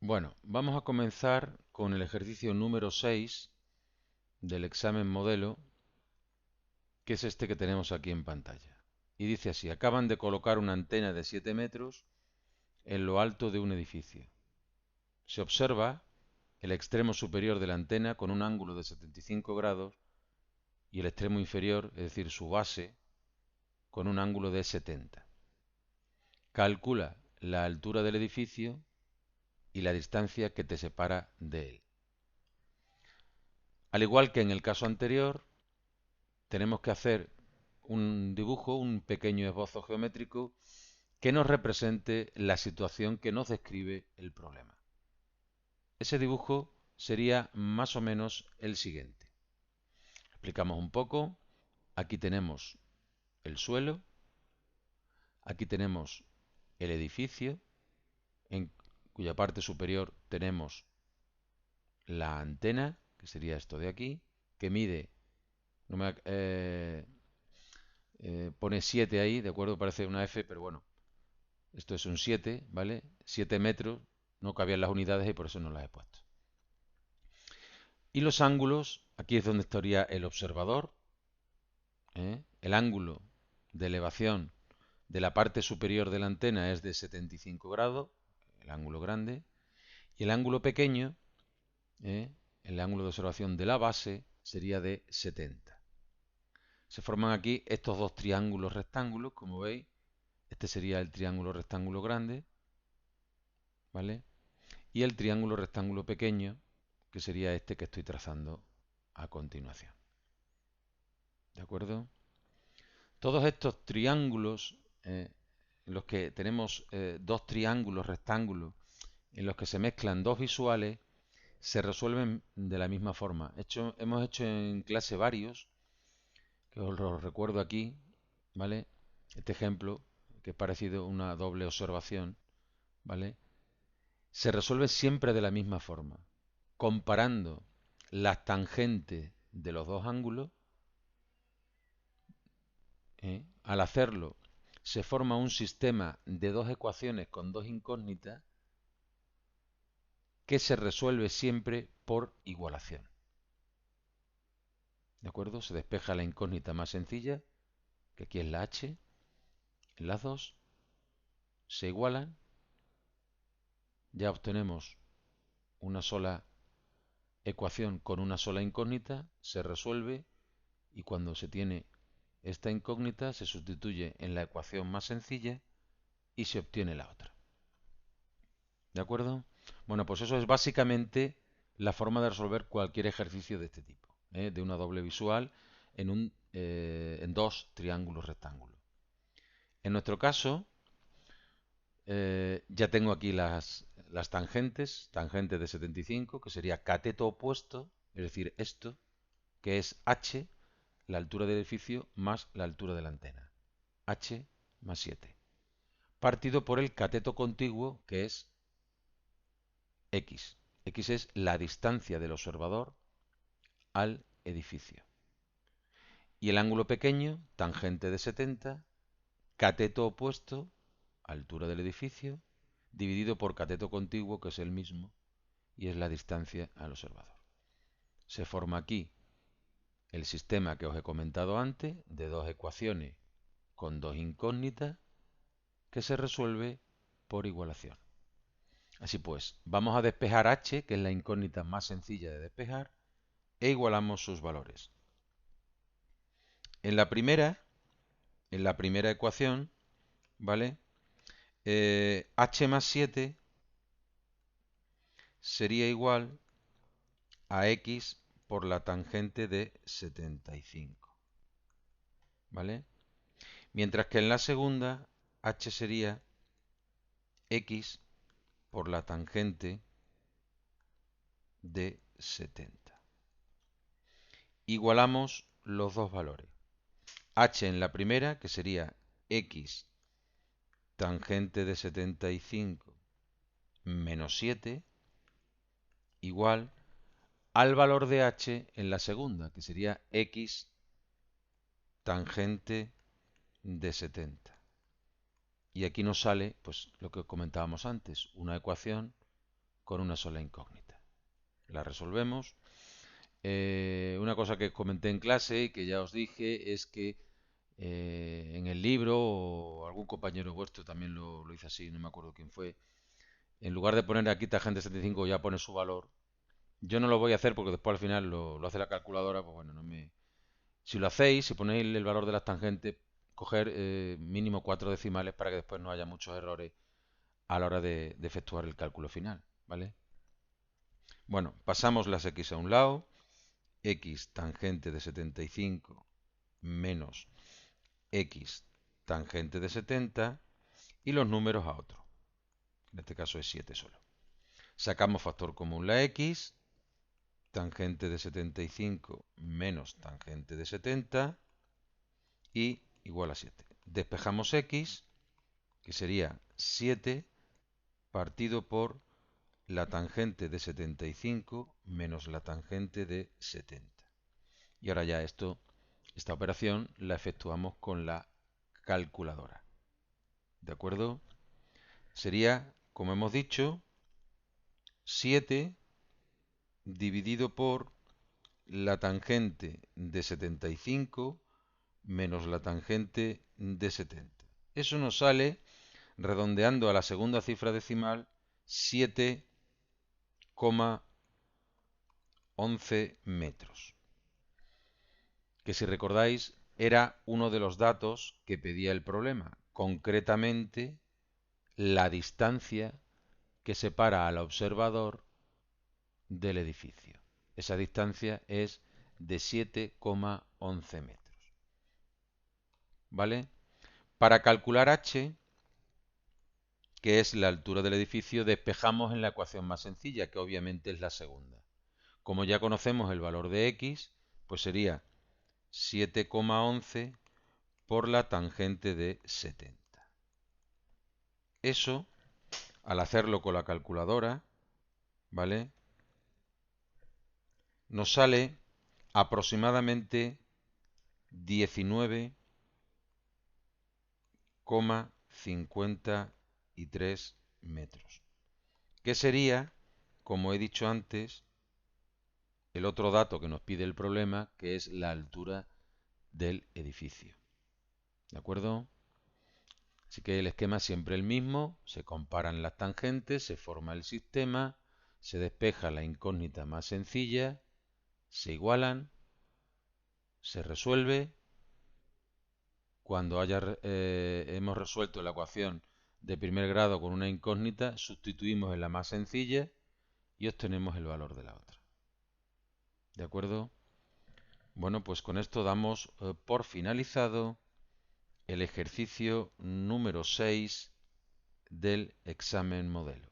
Bueno, vamos a comenzar con el ejercicio número 6 del examen modelo, que es este que tenemos aquí en pantalla. Y dice así: acaban de colocar una antena de 7 metros en lo alto de un edificio. Se observa el extremo superior de la antena con un ángulo de 75 grados y el extremo inferior, es decir, su base, con un ángulo de 70. Calcula la altura del edificio y la distancia que te separa de él. Al igual que en el caso anterior, tenemos que hacer un dibujo, un pequeño esbozo geométrico que nos represente la situación que nos describe el problema. Ese dibujo sería más o menos el siguiente. Explicamos un poco. Aquí tenemos el suelo, aquí tenemos el edificio, en cuya parte superior tenemos la antena, que sería esto de aquí, que mide, no me, pone 7 ahí, de acuerdo, parece una F, pero bueno, esto es un 7, ¿vale? 7 metros, no cabían las unidades y por eso no las he puesto. Y los ángulos, aquí es donde estaría el observador, ¿eh? El ángulo de elevación de la parte superior de la antena es de 75 grados, el ángulo grande, y el ángulo pequeño, ¿eh? El ángulo de observación de la base sería de 70. Se forman aquí estos dos triángulos rectángulos, como veis. Este sería el triángulo rectángulo grande, ¿vale? Y el triángulo rectángulo pequeño, que sería este que estoy trazando a continuación. ¿De acuerdo? Todos estos triángulos, en los que tenemos dos triángulos rectángulos, en los que se mezclan dos visuales, se resuelven de la misma forma. Hemos hecho en clase varios, que os los recuerdo aquí, ¿vale? Este ejemplo, que es parecido a una doble observación, ¿vale? Se resuelve siempre de la misma forma, comparando las tangentes de los dos ángulos. Al hacerlo, se forma un sistema de dos ecuaciones con dos incógnitas que se resuelve siempre por igualación. ¿De acuerdo? Se despeja la incógnita más sencilla, que aquí es la h, las dos se igualan, ya obtenemos una sola ecuación con una sola incógnita, se resuelve y cuando se tiene esta incógnita se sustituye en la ecuación más sencilla y se obtiene la otra. ¿De acuerdo? Bueno, pues eso es básicamente la forma de resolver cualquier ejercicio de este tipo, de una doble visual en dos triángulos rectángulos. En nuestro caso, ya tengo aquí las tangentes, tangente de 75, que sería cateto opuesto, es decir, esto, que es h, la altura del edificio, más la altura de la antena. H más 7. Partido por el cateto contiguo, que es x. X es la distancia del observador al edificio. Y el ángulo pequeño, tangente de 70, cateto opuesto, altura del edificio, dividido por cateto contiguo, que es el mismo, y es la distancia al observador. Se forma aquí el sistema que os he comentado antes, de dos ecuaciones con dos incógnitas, que se resuelve por igualación. Así pues, vamos a despejar h, que es la incógnita más sencilla de despejar, e igualamos sus valores. En la primera, ecuación, ¿vale? H más 7 sería igual a x por la tangente de 75, ¿vale? Mientras que en la segunda, h sería x por la tangente de 70. Igualamos los dos valores. H en la primera, que sería x tangente de 75 menos 7, igual al valor de h en la segunda, que sería x tangente de 70. Y aquí nos sale, pues, lo que comentábamos antes, una ecuación con una sola incógnita. La resolvemos. Una cosa que comenté en clase y que ya os dije es que en el libro, o algún compañero vuestro también lo hizo así, no me acuerdo quién fue, en lugar de poner aquí tangente 75 ya pone su valor. Yo no lo voy a hacer porque después al final lo hace la calculadora, pues bueno, no me... Si lo hacéis, si ponéis el valor de las tangentes, coger mínimo 4 decimales para que después no haya muchos errores a la hora de efectuar el cálculo final, ¿vale? Bueno, pasamos las x a un lado, x tangente de 75 menos x tangente de 70 y los números a otro. En este caso es 7 solo. Sacamos factor común la x, tangente de 75 menos tangente de 70 y igual a 7. Despejamos x, que sería 7 partido por la tangente de 75 menos la tangente de 70. Y ahora ya esta operación la efectuamos con la calculadora. ¿De acuerdo? Sería, como hemos dicho, 7 dividido por la tangente de 75 menos la tangente de 70. Eso nos sale, redondeando a la segunda cifra decimal, 7,11 metros. Que si recordáis, era uno de los datos que pedía el problema, concretamente la distancia que separa al observador del edificio. Esa distancia es de 7,11 metros. ¿Vale? Para calcular h, que es la altura del edificio, despejamos en la ecuación más sencilla, que obviamente es la segunda. Como ya conocemos el valor de x, pues sería 7,11 por la tangente de 70. Eso, al hacerlo con la calculadora, ¿vale? Nos sale aproximadamente 19,53 metros. Que sería, como he dicho antes, el otro dato que nos pide el problema, que es la altura del edificio. ¿De acuerdo? Así que el esquema es siempre el mismo, se comparan las tangentes, se forma el sistema, se despeja la incógnita más sencilla, se igualan, se resuelve. Cuando hemos resuelto la ecuación de primer grado con una incógnita, sustituimos en la más sencilla y obtenemos el valor de la otra. ¿De acuerdo? Bueno, pues con esto damos por finalizado el ejercicio número 6 del examen modelo.